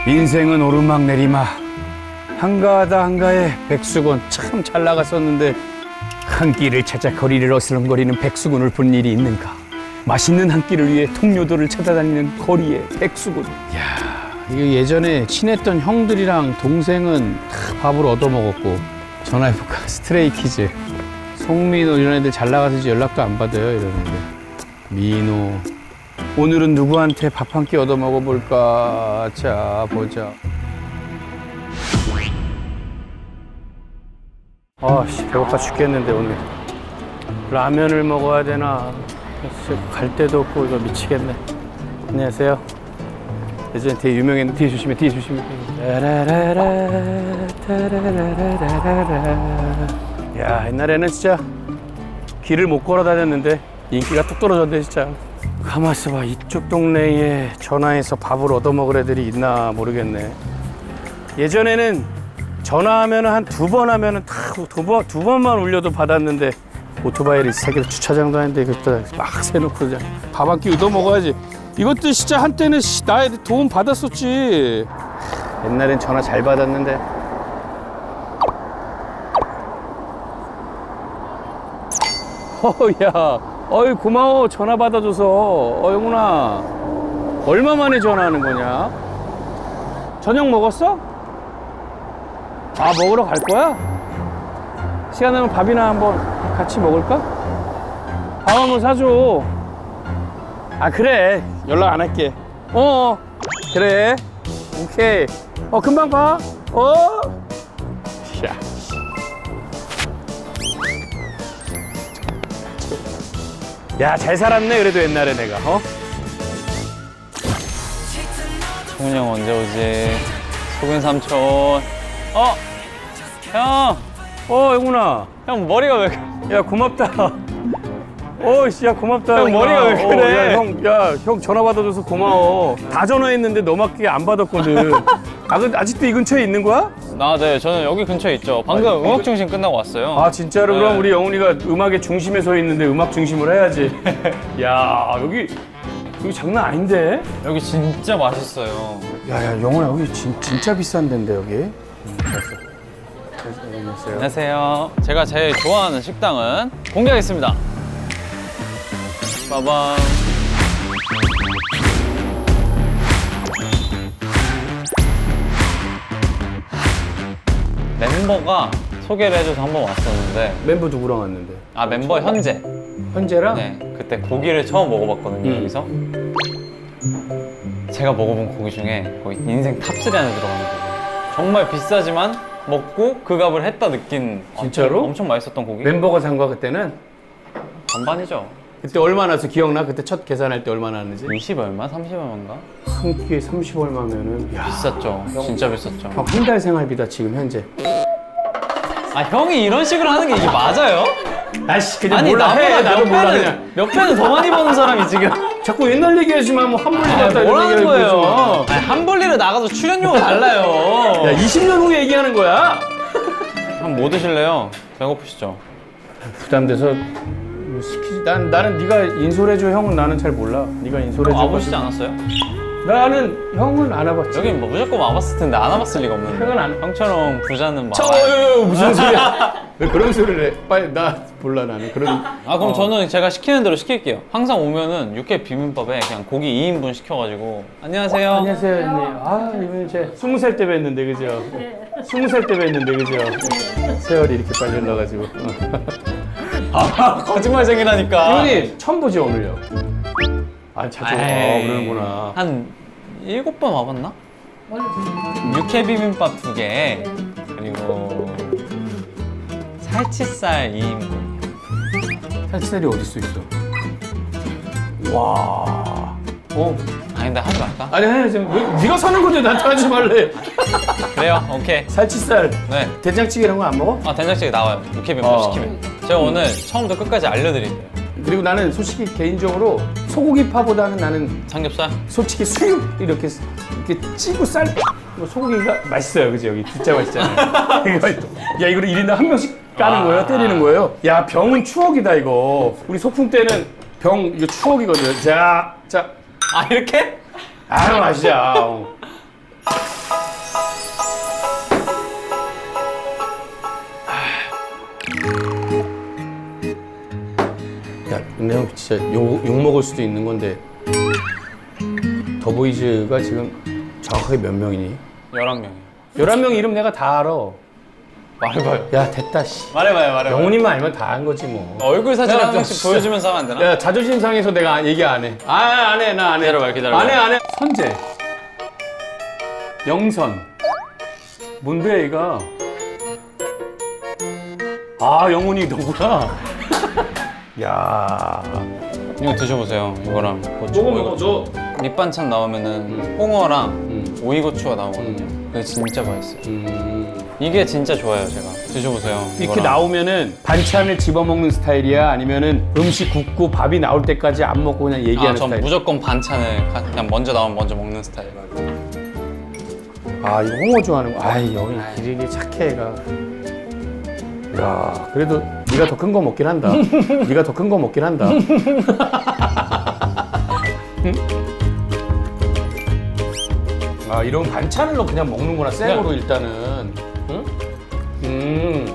인생은 오르막 내리막. 한가하다 한가해 백수건 참 잘 나갔었는데 한 끼를 찾아 거리를 어슬렁거리는 백수군을 본 일이 있는가. 맛있는 한 끼를 위해 통요도를 찾아다니는 거리의 백수군. 이야, 이거 예전에 친했던 형들이랑 동생은 다 밥을 얻어먹었고. 전화해볼까? 스트레이키즈 송민호 이런 애들 잘 나가서 이제 연락도 안 받아요 이러는데. 민호 오늘은 누구한테 밥 한 끼 얻어 먹어볼까? 자 보자. 아씨 배고파 죽겠는데 오늘 라면을 먹어야 되나. 갈 데도 없고 이거 미치겠네. 안녕하세요. 예전에 되게 유명했는데. 뒤에 조심해, 뒤에 조심해. 야, 옛날에는 진짜 길을 못 걸어 다녔는데 인기가 뚝 떨어졌네 진짜. 가만 있어봐. 이쪽 동네에 전화해서 밥을 얻어먹을 애들이 있나 모르겠네. 예전에는 전화하면 한 2번 하면은 두 번만 울려도 받았는데 오토바이를 새끼들 주차장도 아닌데 이것도 막 세놓고 그냥 밥 한 끼 얻어 먹어야지. 이것도 진짜 한때는 나에 도움 받았었지. 옛날엔 전화 잘 받았는데. 야, 어이 고마워 전화 받아줘서. 영훈아, 얼마 만에 전화하는 거냐? 저녁 먹었어? 아, 먹으러 갈 거야? 시간 되면 밥이나 한번 같이 먹을까? 밥 한번 사줘. 아, 그래. 연락 안 할게. 그래. 오케이. 금방 봐. 야. 야, 잘 살았네 그래도 옛날에 내가. 성훈이 형 언제 오지? 소근 삼촌. 형! 영훈아. 형 머리가 왜 그래? 야, 고맙다. 야, 고맙다. 형 머리가 왜 그래? 형 전화 받아줘서 고마워. 다 전화했는데 너밖에 안 받았거든. 아직도 이 근처에 있는 거야? 네, 저는 여기 근처에 있죠. 방금 음악 중심 끝나고 왔어요. 아, 진짜로? 네. 그럼 우리 영훈이가 음악의 중심에 서 있는데 음악 중심을 해야지. 야, 여기 장난 아닌데? 여기 진짜 맛있어요. 야, 영훈아, 여기 진짜 비싼 데인데, 여기. 안녕하세요. 안녕하세요. 제가 제일 좋아하는 식당은 공개하겠습니다. 빠밤. 멤버가 소개를 해줘서 한번 왔었는데. 멤버 누구랑 왔는데? 멤버 현재. 현재랑? 네, 그때 고기를 처음 먹어봤거든요. 여기서 제가 먹어본 고기 중에 거의 인생 탑3 안에 들어가는 고기. 정말 비싸지만 먹고 그 값을 했다 느낀. 진짜로? 엄청 맛있었던 고기. 멤버가 산 거야 그때는? 반반이죠. 그때 얼마 나서 기억나? 그때 첫 계산할 때 얼마 나왔는지? 20 얼마? 30 얼마인가? 한 끼에 30 얼마면은 비쌌죠. 진짜 비쌌죠. 한 달 생활비다 지금 현재. 형이 이런 식으로 하는 게 이게 맞아요? 아씨, 그냥 아니 몰라. 나보다 나도 몰라 그냥. 몇 배는 더 많이 버는 사람이 지금. 자꾸 옛날 얘기하지만 뭐 한불리 같다 이런 뭐라는 얘기를 거예요? 그러지 마. 한벌리로 나가서 출연료가 달라요. 야, 20년 후에 얘기하는 거야. 형 뭐 드실래요? 배고프시죠? 부담돼서 뭐 시키지. 나는 네가 인솔해줘. 형은 나는 잘 몰라. 네가 인솔해줘. 와보시지 않았어요? 나는 형은 안 와봤지. 여긴 뭐 무조건 와봤을 텐데 안 와봤을 리가 없는데. 형은 안. 형처럼 부자는 무슨 소리야? 왜 그런 소리를 해? 빨리 나 몰라 나는 그런. 그럼 저는 제가 시키는 대로 시킬게요. 항상 오면은 육회 비빔밥에 그냥 고기 2인분 시켜가지고. 안녕하세요. 안녕하세요, 형님. 이분 제 20살 때 뵀는데 그죠? 20살 때 뵀는데 그죠? 세월이 이렇게 빨리 흘러가지고. 거짓말쟁이라니까. 형님 처음 보지 오늘요? 자주 그러는구나. 한 7번 와봤나? 육회 비빔밥 2개 그리고 살치살 2인분. 살치살이 어디 있어? 와. 근데 하지 말까? 아니 지금 네가 사는 건데 나한테 하지 말래. 그래요, 오케이. 살치살. 네. 된장찌개 이런 거 안 먹어? 된장찌개 나와요. 육회 비빔밥 시키면. 제가 오늘 처음부터 끝까지 알려드릴게요. 그리고 나는 솔직히 개인적으로 소고기파보다는 나는 삼겹살? 솔직히 수육 이렇게 찌고 쌀 소고기가 맛있어요. 그지? 여기 진짜 맛있잖아요. 야, 이거를 1인당 한 명씩 까는 거예요? 때리는 거예요? 야, 병은 추억이다 이거. 우리 소풍 때는 형 이거 추억이거든. 자. 아 이렇게? 아 마시자. 야, 근데 형 진짜 욕 먹을 수도 있는 건데 더보이즈가 지금 정확하게 몇 명이니? 11명이요. 11명 이름 내가 다 알아. 말해봐요. 야 됐다 씨. 말해봐요. 영훈이만 알면 다 한 거지 뭐. 얼굴 사진 야, 한 명씩 진짜. 보여주면서 하면 안 되나? 야 자존심 상해서 내가 얘기 안 해. 안 해. 나 안 해. 기다려봐요. 안 해. 선재. 영선. 뭔데 얘가? 아 영훈이 너구나. 야. 이거 드셔보세요. 이거랑 고추. 너. 밑반찬 나오면은 홍어랑 오이고추가 나오거든요. 그게 진짜 맛있어요. 이게 진짜 좋아요, 제가. 드셔보세요. 이렇게 이거랑. 나오면은 반찬을 집어먹는 스타일이야? 아니면은 음식 굽고 밥이 나올 때까지 안 먹고 그냥 얘기하는 전 스타일? 무조건 반찬을 그냥 먼저 나오면 먼저 먹는 스타일. 아 이거 홍어 좋아하는 거. 아이 영이 기르기 착해 얘가. 야 그래도 네가 더 큰 거 먹긴 한다. 네가 더 큰 거 먹긴 한다. 응? 아 이런 반찬을 너 그냥 먹는구나 생으로 일단은. 응?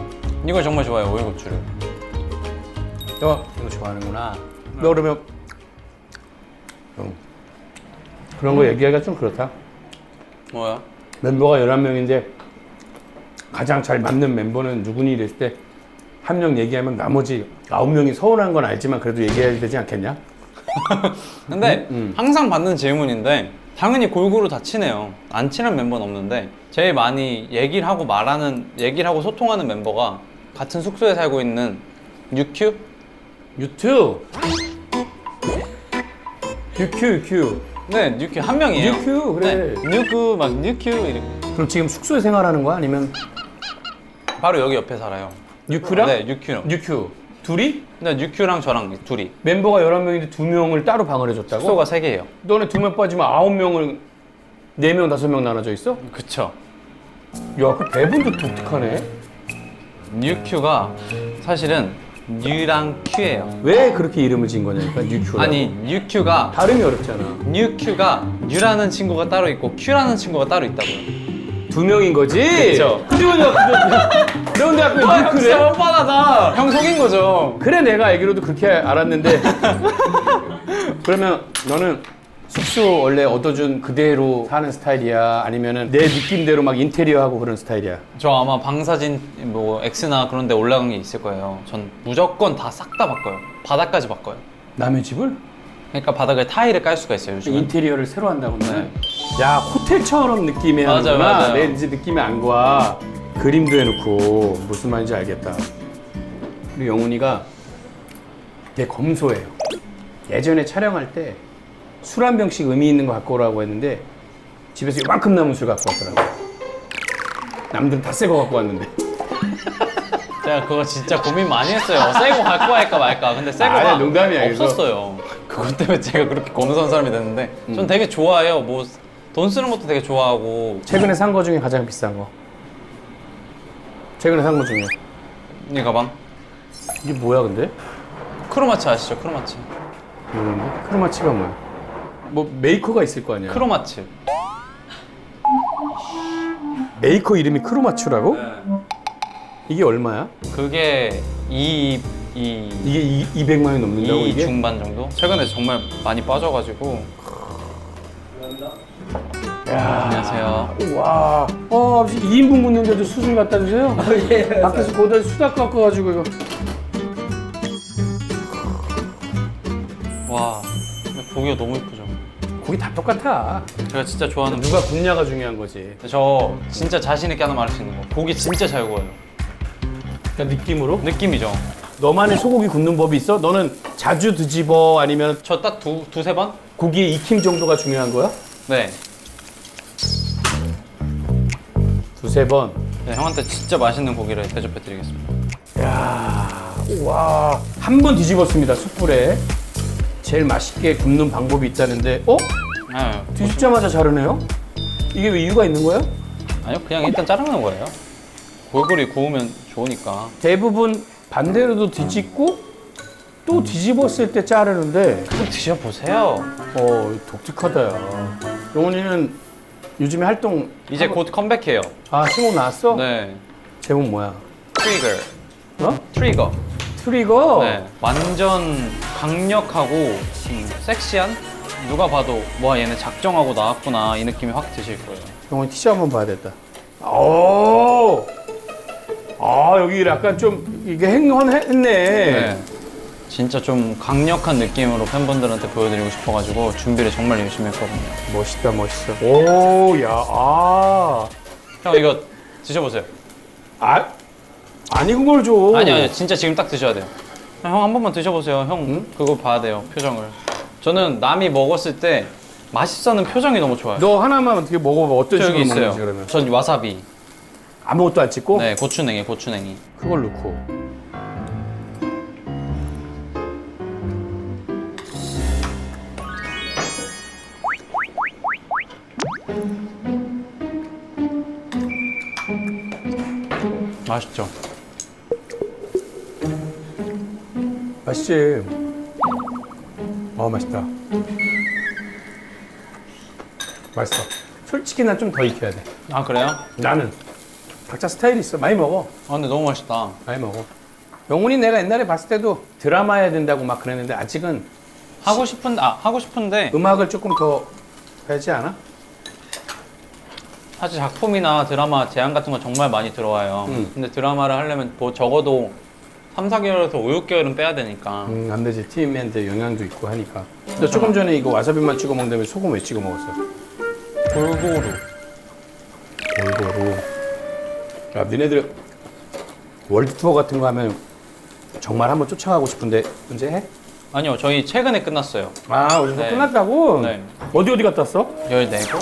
이거 정말 좋아요, 오이고추를. 너 이거 좋아하는구나. 너 그러면 그런 거 얘기하기가 좀 그렇다. 뭐야? 멤버가 11명인데 가장 잘 맞는 멤버는 누구니 이랬을 때 한 명 얘기하면 나머지 9명이 서운한 건 알지만 그래도 얘기해야 되지 않겠냐? 근데 항상 받는 질문인데 당연히 골고루 다 친해요. 안 친한 멤버는 없는데 제일 많이 얘기를 하고 소통하는 멤버가 같은 숙소에 살고 있는 유큐? 유튜. 유큐. 네, 유큐 한 명이에요. 유큐 그래. 네, 유큐 이렇게. 그럼 지금 숙소에 생활하는 거야? 아니면 바로 여기 옆에 살아요. 유큐랑? 네, 유큐. 유큐. 둘이? 네, 유큐랑 저랑 둘이. 멤버가 11명인데 2명을 따로 방을 해줬다고? 숙소가 3개예요. 너네 2명 빠지면 9명을 4명, 5명 나눠져 있어? 그쵸. 야, 그 배분도 독특하네. 유큐가 사실은 뉴랑 큐예요. 왜 그렇게 이름을 지은 거냐니까, 뉴큐라고. 아니, 유큐가 발음이 어렵잖아. 뉴라는 친구가 따로 있고 큐라는 친구가 따로 있다고요. 2명인 거지? 그쵸. 그런데 아까 진짜 뉴큐래? 뻔뻔하다. 형 속인 거죠. 그래, 내가 알기로도 그렇게 알았는데. 그러면 너는 숙소 원래 얻어준 그대로 사는 스타일이야? 아니면은 내 느낌대로 막 인테리어하고 그런 스타일이야? 저 아마 방사진 뭐 X나 그런 데 올라간 게 있을 거예요. 전 무조건 다 싹 다 바꿔요. 바닥까지 바꿔요. 남의 집을? 그러니까 바닥에 타일을 깔 수가 있어요, 요즘은. 인테리어를 새로 한다고. 야, 호텔처럼 느낌이 하는구나. 맞아요. 내 이제 느낌이 안 가. 그림도 해놓고 무슨 말인지 알겠다. 그리고 영훈이가 되게 검소해요. 예전에 촬영할 때 술 한 병씩 의미 있는 거 갖고 오라고 했는데 집에서 이만큼 남은 술 갖고 왔더라고. 남들은 다 새 거 갖고 왔는데. 제가 그거 진짜 고민 많이 했어요. 새 거 갖고 할까 말까. 근데 새 거가 아니야, 농담이야, 이거. 없었어요. 그것 때문에 제가 그렇게 검소한 사람이 됐는데 전 되게 좋아해요. 뭐 돈 쓰는 것도 되게 좋아하고. 최근에 산 거 중에 가장 비싼 거. 최근에 산 거 중에. 이 가방. 이게 뭐야 근데? 크로마치 아시죠? 크로마치. 모르는데? 크로마치가 뭐야? 뭐 메이커가 있을 거 아니야? 크로마치. 메이커 이름이 크로마츠라고? 이게 얼마야? 그게 이게 200만 원 넘는다고 이 이게? 중반 정도? 최근에 정말 많이 빠져가지고. 안녕하세요. 와, 아버지 2인분 묻는데도 수술 갖다 주세요? 밖에서 고다 수다 깎아가지고 이거. 와, 근데 고기가 너무 예쁘죠? 고기 다 똑같아. 제가 진짜 좋아하는 누가 굽냐가 중요한 거지. 저 진짜 자신 있게 하나 말할 수 있는 거. 고기 진짜 잘 구워요. 그러니까 느낌으로? 느낌이죠. 너만의 소고기 굽는 법이 있어? 너는 자주 뒤집어 아니면 저 딱 두세 번? 고기의 익힘 정도가 중요한 거야? 네. 두세 번. 네, 형한테 진짜 맛있는 고기를 대접해드리겠습니다. 야, 와, 한 번 뒤집었습니다 숯불에. 제일 맛있게 굽는 방법이 있다는데, 어? 네, 뒤집자마자 자르네요? 이게 왜 이유가 있는 거야? 아니요, 그냥 일단 자르는 거예요. 골고루 구우면 좋으니까. 대부분 반대로도 뒤집고 또 뒤집었을 때 자르는데 좀 드셔보세요. 독특하다 야. 영훈이는 요즘에 활동 이제 곧 컴백해요. 신곡 나왔어? 네. 제목 뭐야? 트리거. 어? 트리거. 트리거? 네. 완전 강력하고 섹시한? 누가 봐도 와 얘네 작정하고 나왔구나 이 느낌이 확 드실 거예요. 영훈이 티셔츠 한번 봐야 겠다. 오! 여기 약간 좀 이게 행헌했네. 네. 진짜 좀 강력한 느낌으로 팬분들한테 보여드리고 싶어가지고 준비를 정말 열심히 했거든요. 멋있다, 멋있어. 오, 야, 형 이거 드셔보세요. 안 익은 걸 줘. 아니 진짜 지금 딱 드셔야 돼요. 형 한 번만 드셔보세요. 형 응? 그거 봐야 돼요 표정을. 저는 남이 먹었을 때 맛있어하는 표정이 너무 좋아요. 너 하나만 어떻게 먹어봐. 어떤 저 식으로 여기 있어요. 먹는지 그러면. 전 와사비. 아무것도 안 찍고? 네 고추냉이 고추냉이. 그걸 넣고. 맛있죠? 맛있지? 맛있다. 맛있어. 솔직히 난 좀 더 익혀야 돼. 아 그래요? 나는. 각자 스타일이 있어. 많이 먹어. 아 근데 너무 맛있다. 많이 먹어. 영훈이 내가 옛날에 봤을 때도 드라마 해야 된다고 막 그랬는데 아직은 하고 싶은데 음악을 조금 더 해야지 않아? 사실 작품이나 드라마 제안 같은 거 정말 많이 들어와요. 근데 드라마를 하려면 뭐 적어도 3, 4개월에서 5, 6개월은 빼야 되니까. 안 되지. 팀한테 영향도 있고 하니까. 너 조금 전에 이거 와사비만 찍어 먹는다면 소금 왜 찍어 먹었어? 골고루. 골고루. 야, 니네들 월드 투어 같은 거 하면 정말 한번 쫓아가고 싶은데 언제 해? 아니요, 저희 최근에 끝났어요. 어디서 네. 끝났다고? 네. 어디 갔다 왔어? 14곳?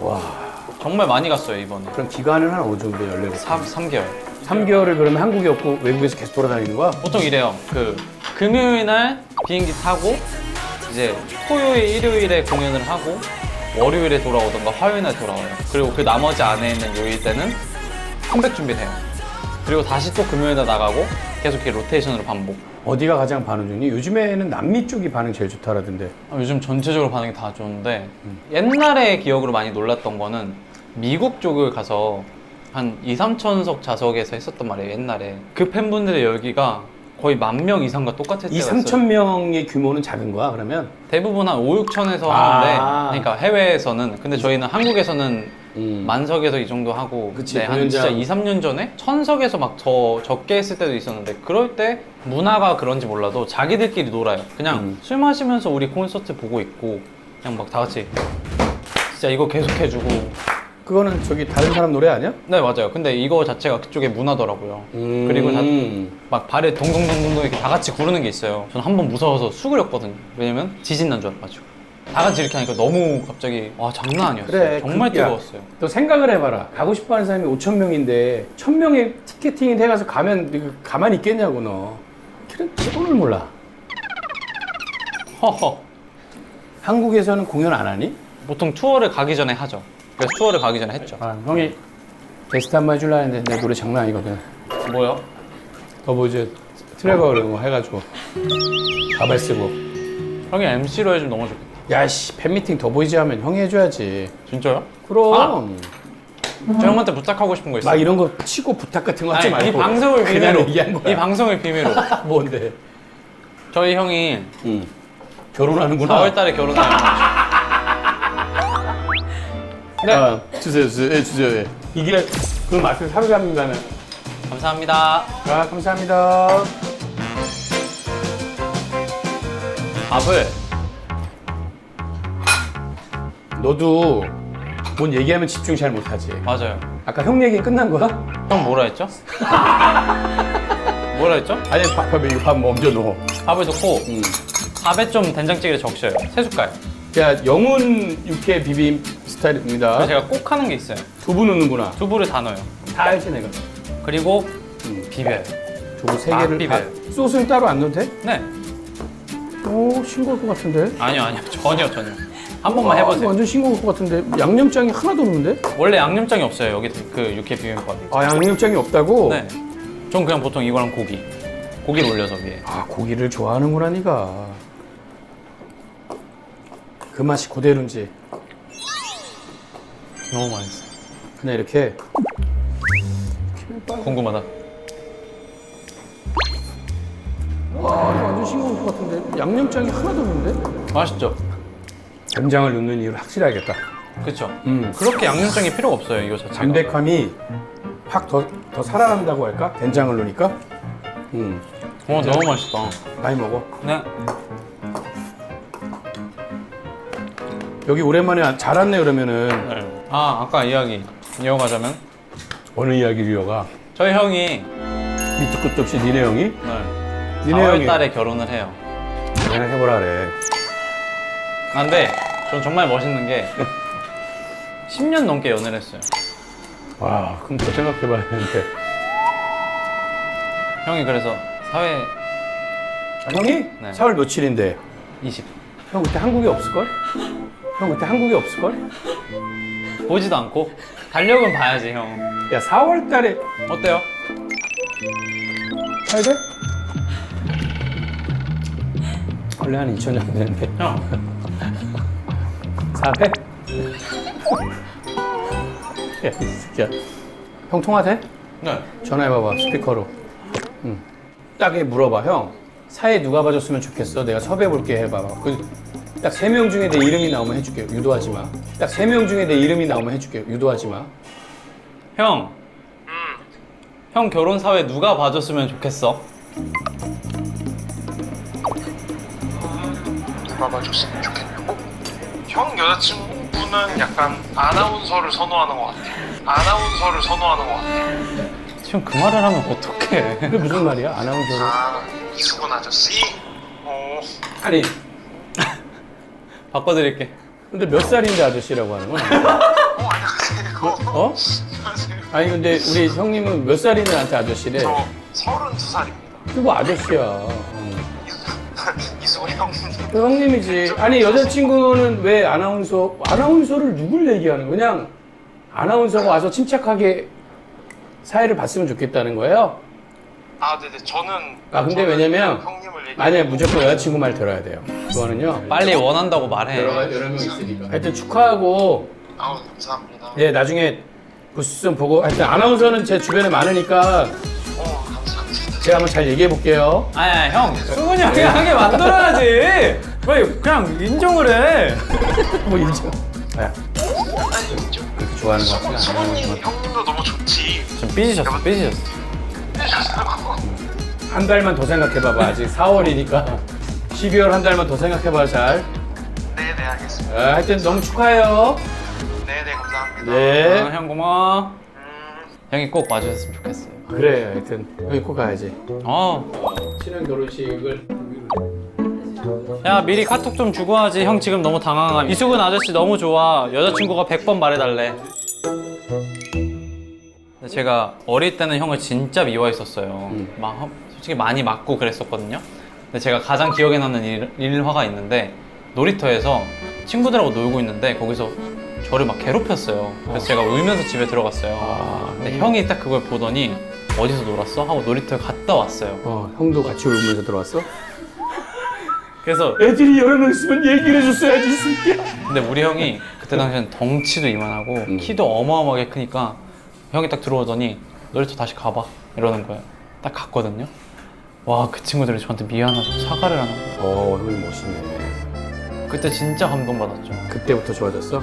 와. 정말 많이 갔어요, 이번에. 그럼 기간은 한 어느 정도 14곳? 3개월. 3개월을 그러면 한국에 없고 외국에서 계속 돌아다니는 거야? 보통 이래요. 금요일 날 비행기 타고 이제 토요일, 일요일에 공연을 하고 월요일에 돌아오던가 화요일 날 돌아와요. 그리고 그 나머지 안에 있는 요일 때는 컴백 준비를 해요. 그리고 다시 또 금요일에 나가고 계속 이렇게 로테이션으로 반복. 어디가 가장 반응 좋니? 요즘에는 남미 쪽이 반응 제일 좋다라던데. 요즘 전체적으로 반응이 다 좋은데 옛날의 기억으로 많이 놀랐던 거는 미국 쪽을 가서 한 2, 3천석 좌석에서 했었단 말이에요, 옛날에. 그 팬분들의 열기가 거의 10,000명 이상과 똑같을 때가 2, 있어요. 3천 명의 규모는 작은 거야, 그러면? 대부분 한 5, 6천에서 하는데, 그러니까 해외에서는. 근데 저희는 한국에서는 만석에서 이 정도 하고, 그치, 네, 한 진짜 공연장. 2, 3년 전에 천석에서 막 더 적게 했을 때도 있었는데, 그럴 때 문화가 그런지 몰라도 자기들끼리 놀아요. 그냥 술 마시면서 우리 콘서트 보고 있고, 그냥 막 다 같이 진짜 이거 계속 해주고. 그거는 저기 다른 사람 노래 아니야? 네, 맞아요. 근데 이거 자체가 그쪽의 문화더라고요. 그리고 막 발에 동동동동 이렇게 다 같이 구르는 게 있어요. 저는 한 번 무서워서 수그렸거든요. 왜냐면 지진 난 줄 알아가지고. 다 같이 이렇게 하니까 너무 갑자기 와 장난 아니었어요. 그래, 정말 야, 뜨거웠어요. 또 생각을 해봐라. 가고 싶어하는 사람이 5천 명인데 1,000명의 티켓팅이 돼가서 가면 이거 가만히 있겠냐고 너. 그런 기본을 몰라. 허허. 한국에서는 공연 안 하니? 보통 투어를 가기 전에 하죠. 그래서 투어를 가기 전에 했죠. 형이 게스트 한 번 해줄라 했는데 내 노래 장난 아니거든. 뭐요? 뭐 이제 트레버 이런 거 해가지고 가발 쓰고. 형이 MC로 해주면 너무 좋겠다. 야씨 팬미팅 더보이즈 하면 형이 해줘야지. 진짜요? 그럼 저 형한테 부탁하고 싶은 거 있어요. 막 이런 거 치고 부탁 같은 거 하지 아니, 말고 이 방송을 그냥 비밀로. 얘기한 거야. 이 방송을 비밀로. 뭔데? 저희 형이 결혼하는구나. 4월 달에 결혼해요. 네. 주세요. 예, 주세요. 예. 이게 그 맛을 사로잡는다면. 감사합니다. 감사합니다. 밥을 너도 뭔 얘기하면 집중 잘 못하지. 맞아요. 아까 형 얘기 끝난 거야? 형 뭐라 했죠? 뭐라 했죠? 아니 밥에 이거 밥 먼저 넣어. 밥을 넣고 밥에 좀 된장찌개를 적셔요. 3숟갈. 야 영훈 육회 비빔 스타일입니다. 그래서 제가 꼭 하는 게 있어요. 두부 넣는구나. 두부를 다 넣어요. 다 알지 내가. 그리고 비벼요. 두부 3개를 다. 비벼요. 소스는 따로 안 넣어도 돼? 네. 오 싱거울 것 같은데. 아니요. 전혀. 한 번만 해보세요. 완전 싱거울 것 같은데. 양념장이 하나도 없는데? 원래 양념장이 없어요. 여기 그 육회 비빔밥이. 아 양념장이 없다고? 네. 전 그냥 보통 이거랑 고기. 고기를 올려서 위에. 아, 고기를 좋아하는구나, 네가. 그 맛이 그대로인지. 너무 맛있어. 그냥 이렇게. 궁금하다. 와, 이거 완전 싱거울 것 같은데. 양념장이 하나도 없는데? 맛있죠? 된장을 넣는 이유를 확실히 알겠다. 그쵸? 그렇게 양념장이 필요가 없어요, 이거 자체가. 담백함이 확 더 살아난다고 할까? 된장을 넣으니까. 너무 맛있다. 많이 먹어. 네. 여기 오랜만에 잘 왔네, 그러면은. 네. 아, 아까 이야기 이어가자면 어느 이야기를 이어가? 저희 형이 밑도 끝도 없이 니네 형이? 네, 니네 4월 형이. 달에 결혼을 해요. 그냥 해보라 그래. 아, 근데 전 정말 멋있는 게 10년 넘게 연애를 했어요. 와, 그럼 더 생각해봐야 되는데. 형이 그래서 사회 형이? 네. 4월 며칠인데? 20 형 그때 한국에 없을걸? 형 그때 한국에 없을걸? 보지도 않고 달력은 봐야지 형. 야, 4월 달에 어때요? 해야 돼? 원래 한 2천 정도 되는데. 형 400? 야, 이 새끼야. 형 통화 돼? 네. 전화해봐봐, 스피커로. 응. 딱 물어봐, 형. 사회 누가 봐줬으면 좋겠어? 내가 섭외해볼게 해봐봐. 딱 3명 중에 내 이름이 나오면 해줄게. 유도하지 마. 딱 3명 중에 내 이름이 나오면 해줄게. 유도하지 마. 형. 형 결혼 사회 누가 봐줬으면 좋겠어? 누가 봐줬으면 좋겠냐고? 형 여자친구는 약간 아나운서를 선호하는 것 같아. 아나운서를 선호하는 것 같아. 지금 그 말을 하면 어떡해. 그게 무슨 말이야? 아나운서로. 아, 이수근 아저씨? 아니, 바꿔드릴게. 근데 몇 살인데 아저씨라고 하는 거야? 안녕하세요. 어? 아니, 근데 우리 형님은 몇 살인데 나한테 아저씨래? 저 32살입니다. 그거 아저씨야. 이수근 형님. 그 형님이지. 아니, 여자친구는 왜 아나운서를 누굴 얘기하는 거야? 그냥 아나운서가 와서 침착하게 사회를 봤으면 좋겠다는 거예요? 아, 네네. 저는. 근데 저는 왜냐면 형님을 얘기. 만약에 무조건 여자친구 말 들어야 돼요. 그거는요. 빨리 원한다고 말해. 여러 명 있으니까. 하여튼 축하하고, 아우, 감사합니다. 예, 나중에 부스좀 보고, 하여튼 아나운서는 제 주변에 많으니까 감사합니다. 제가 한번 잘 얘기해 볼게요. 아니, 형. 수근이 형이 하게 만들어야지. 왜 그냥 인정을 해. 뭐 인정. 야, 아니, 좀. 그렇게 좋아하는 거 같지 않아? 수근이 형님도 너무 좋지. 좀 삐지셨어, 삐지셨어. 한 달만 더 생각해봐봐. 아직 4월이니까 12월 한 달만 더 생각해봐 잘. 네네, 알겠습니다. 하여튼 너무 축하해요. 네네, 감사합니다. 네. 형 고마워. 형이 꼭 와주셨으면 좋겠어요. 그래, 하여튼 여기 꼭 가야지. 어. 친한 결혼식을. 야, 미리 카톡 좀 주고 하지. 형 지금 너무 당황함. 이수근 아저씨 너무 좋아. 여자친구가 100번 말해달래. 근데 제가 어릴 때는 형을 진짜 미워했었어요. 막 솔직히 많이 맞고 그랬었거든요. 근데 제가 가장 기억에 남는 일화가 있는데, 놀이터에서 친구들하고 놀고 있는데 거기서 저를 막 괴롭혔어요. 그래서 제가 울면서 집에 들어갔어요. 근데 형이 딱 그걸 보더니 어디서 놀았어? 하고 놀이터에 갔다 왔어요. 형도 같이 울면서 들어왔어? 그래서 애들이 여러 명 있으면 얘기를 해줬어야지, 이 새끼야. 근데 우리 형이 그때 당시엔 덩치도 이만하고 키도 어마어마하게 크니까 형이 딱 들어오더니 놀이터 다시 가봐 이러는 거예요. 딱 갔거든요. 와, 그 친구들이 저한테 미안하다고 사과를 하는 거예요. 형님 멋있네. 그때 진짜 감동받았죠. 그때부터 좋아졌어?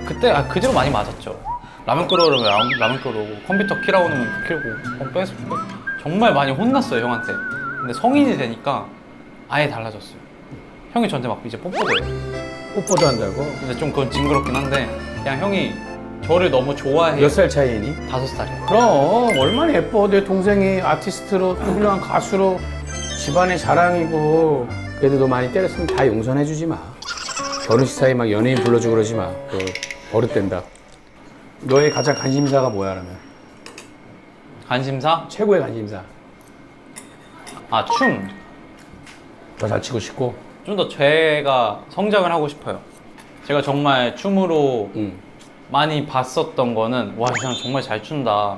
그때 그 뒤로 많이 맞았죠. 라면 끓여오면 라면 끓여오고, 컴퓨터 키라고 하면 키우고, 빼고 정말 많이 혼났어요, 형한테. 근데 성인이 되니까 아예 달라졌어요. 형이 저한테 막 이제 뽀뽀를 해요. 뽀뽀도 한다고? 근데 좀 그건 징그럽긴 한데, 그냥 형이 저를 너무 좋아해요. 몇 살 차이니? 5살이요. 그럼 얼마나 예뻐. 내 동생이 아티스트로 훌륭한 가수로 집안의 자랑이고. 그래도 너 많이 때렸으면 다 용서해주지 마. 결혼식 사이 막 연예인 불러주고 그러지 마. 그 버릇된다. 너의 가장 관심사가 뭐야, 그러면? 관심사? 최고의 관심사. 아, 춤. 더 잘 치고 싶고. 좀 더 제가 성장을 하고 싶어요. 제가 정말 춤으로 많이 봤었던 거는, 와, 이 사람 정말 잘 춘다.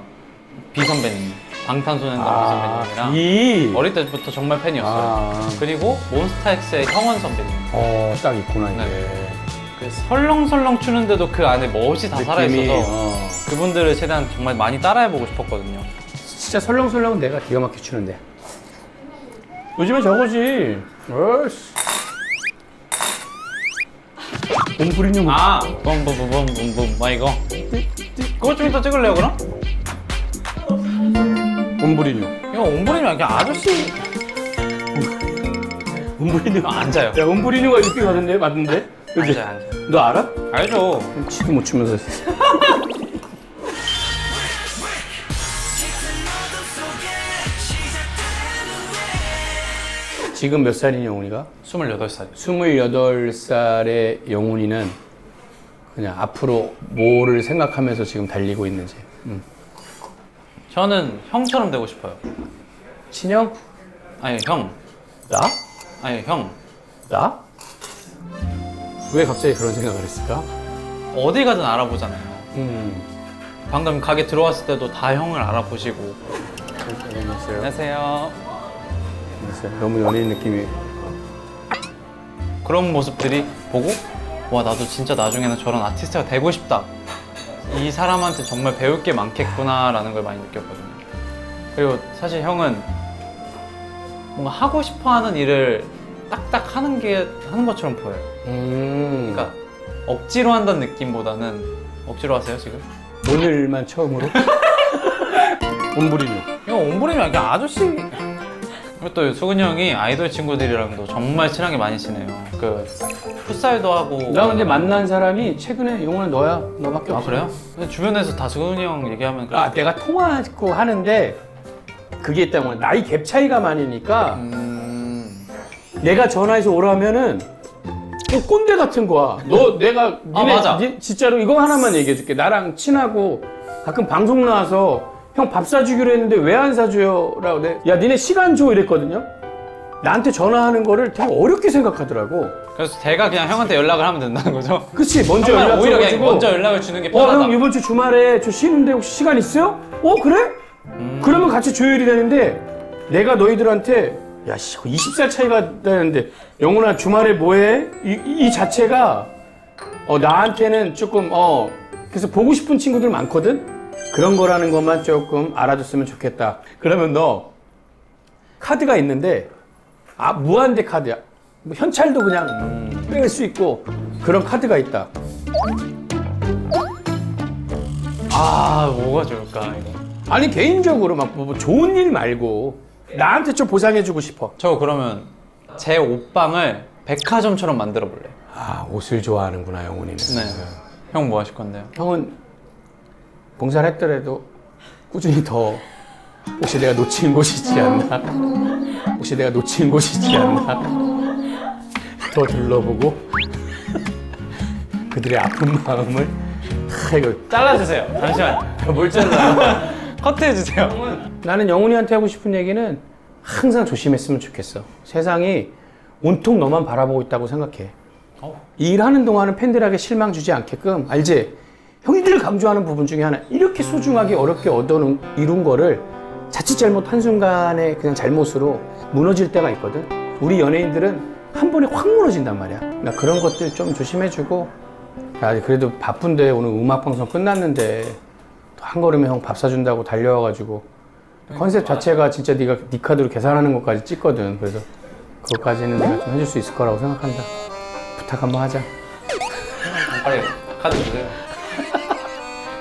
비 선배님. 방탄소년단 선배님이랑 이. 어릴 때부터 정말 팬이었어요. 그리고 몬스타엑스의 형원 선배님. 딱 있구나 이게. 네. 그 설렁설렁 추는데도 그 안에 멋이 다 살아있어서 그분들을 최대한 정말 많이 따라해보고 싶었거든요. 진짜 설렁설렁은 내가 기가 막히게 추는데. 요즘에 저거지. 얼씨. 옴브리뉴 뭐. 아, 붐붐붐붐붐, 이거. 그거 좀 이따 찍을래요, 그럼? 옴브리뉴. 이거 옴브리뉴 그냥 아저씨. 옴브리뉴. 앉아요. 야, 옴브리뉴가 이렇게 가던데? 맞는데? 그지? 앉아요. 너 알아? 알죠. 치도 못 추면서. 지금 몇 살이니 영훈이가? 28살. 28살의 영훈이는 그냥 앞으로 뭐를 생각하면서 지금 달리고 있는지. 저는 형처럼 되고 싶어요. 친형? 아니, 형. 나? 아니, 형. 나? 왜 갑자기 그런 생각을 했을까? 어디 가든 알아보잖아요. 음. 방금 가게 들어왔을 때도 다 형을 알아보시고. 안녕하세요. 안녕하세요. 너무 연예인 느낌이. 그런 모습들이 보고 와, 나도 진짜 나중에는 저런 아티스트가 되고 싶다. 이 사람한테 정말 배울 게 많겠구나 라는 걸 많이 느꼈거든요. 그리고 사실 형은 뭔가 하고 싶어 하는 일을 딱딱 하는 것처럼 보여요. 그러니까 억지로 한다는 느낌보다는 억지로 하세요 지금? 오늘만 처음으로? 옴브리뉴. 이거 옴브리뉴 그냥 아저씨. 그리고 또 수근이 형이 아이돌 친구들이랑도 정말 친하게 많이 지내요. 그 풋살도 하고. 나 근데 만난 사람이 최근에 영훈아 너야. 너밖에 아 없어. 그래요? 근데 주변에서 다 수근이 형 얘기하면 아, 내가 통화하고 하는데 그게 때문에 나이 갭 차이가 많으니까 내가 전화해서 오라면은 꼰대 같은 거야. 너 내가 맞아. 진짜로 이거 하나만 얘기해 줄게. 나랑 친하고 가끔 방송 나와서 형 밥 사주기로 했는데 왜 안 사줘요? 라고 야 니네 시간 줘 이랬거든요. 나한테 전화하는 거를 되게 어렵게 생각하더라고. 그래서 제가 그냥 형한테 연락을 하면 된다는 거죠? 그치, 먼저 연락 오히려 그냥 줘가지고 먼저 연락을 주는 게 편하다. 형 이번 주 주말에 저 쉬는데 혹시 시간 있어요? 그래? 그러면 같이 조율이 되는데 내가 너희들한테 야, 씨, 20살 차이가 나는데 영훈아 주말에 뭐해? 이 자체가 나한테는 조금 그래서 보고 싶은 친구들 많거든? 그런 거라는 것만 조금 알아줬으면 좋겠다. 그러면 너 카드가 있는데 무한대 카드야. 뭐 현찰도 그냥 뺄 수 있고 그런 카드가 있다. 뭐가 좋을까 이거. 아니 개인적으로 막 뭐 좋은 일 말고 나한테 좀 보상해주고 싶어. 저 그러면 제 옷방을 백화점처럼 만들어 볼래요. 옷을 좋아하는구나 영훈이는. 네. 형 뭐 하실 건데요? 형은 봉사를 했더라도 꾸준히 더 혹시 내가 놓친 곳이 있지 않나? 혹시 내가 놓친 곳이 있지 않나? 더 둘러보고 그들의 아픈 마음을 이거 잘라주세요. 잠시만요. 뭘 잘라? 커트해주세요. 나는 영훈이한테 하고 싶은 얘기는 항상 조심했으면 좋겠어. 세상이 온통 너만 바라보고 있다고 생각해. 이 일하는 동안은 팬들에게 실망 주지 않게끔 알지? 형이 늘 강조하는 부분 중에 하나, 이렇게 소중하게 어렵게 이룬 거를 자칫 잘못 한순간에 그냥 잘못으로 무너질 때가 있거든. 우리 연예인들은 한 번에 확 무너진단 말이야. 나 그런 것들 좀 조심해주고, 야, 그래도 바쁜데 오늘 음악방송 끝났는데 또 한 걸음에 형 밥 사준다고 달려와가지고 컨셉 자체가 진짜 네가 네 카드로 계산하는 것까지 찍거든. 그래서 그것까지는 내가 좀 해줄 수 있을 거라고 생각한다. 부탁 한번 하자. 빨리 카드 주세요.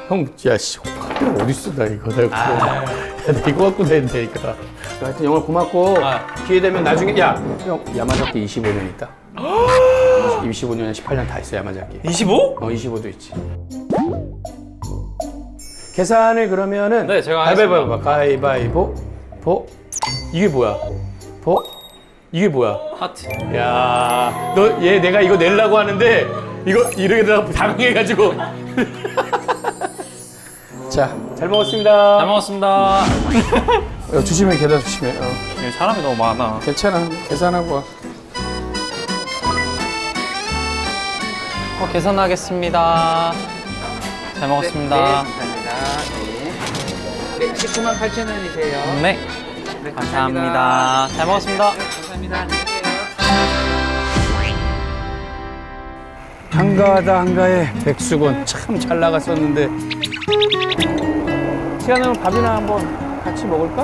형, 야, 씨, 카드가 어딨어, 나 이거. 야, 나 이거 갖고 다닌다니까. 하여튼 영화 고맙고, 기회 되면 나중에, 야, 형, 야마자키 25년 있다. 25년, 18년 다 있어, 야마자키. 25? 25도 있지. 계산을 그러면은. 네, 제가 가위바위보, 가위바위보, 이게 뭐야? 이게 뭐야? 하트. 야, 얘 내가 이거 내려고 하는데, 이렇게 당황해가지고. 자, 잘 먹었습니다. 잘 먹었습니다. 조심해, 계단 조심해. 사람이 너무 많아. 괜찮아, 계산하고 와. 계산하겠습니다. 잘 먹었습니다. 감사합니다. 네. 네, 19만 8천 원이세요. 네. 네, 감사합니다. 잘 먹었습니다. 감사합니다. 안녕히 계세요. 한가하다 한가해 백수건 참 잘 나갔었는데 시간 나면 밥이나 한번 같이 먹을까?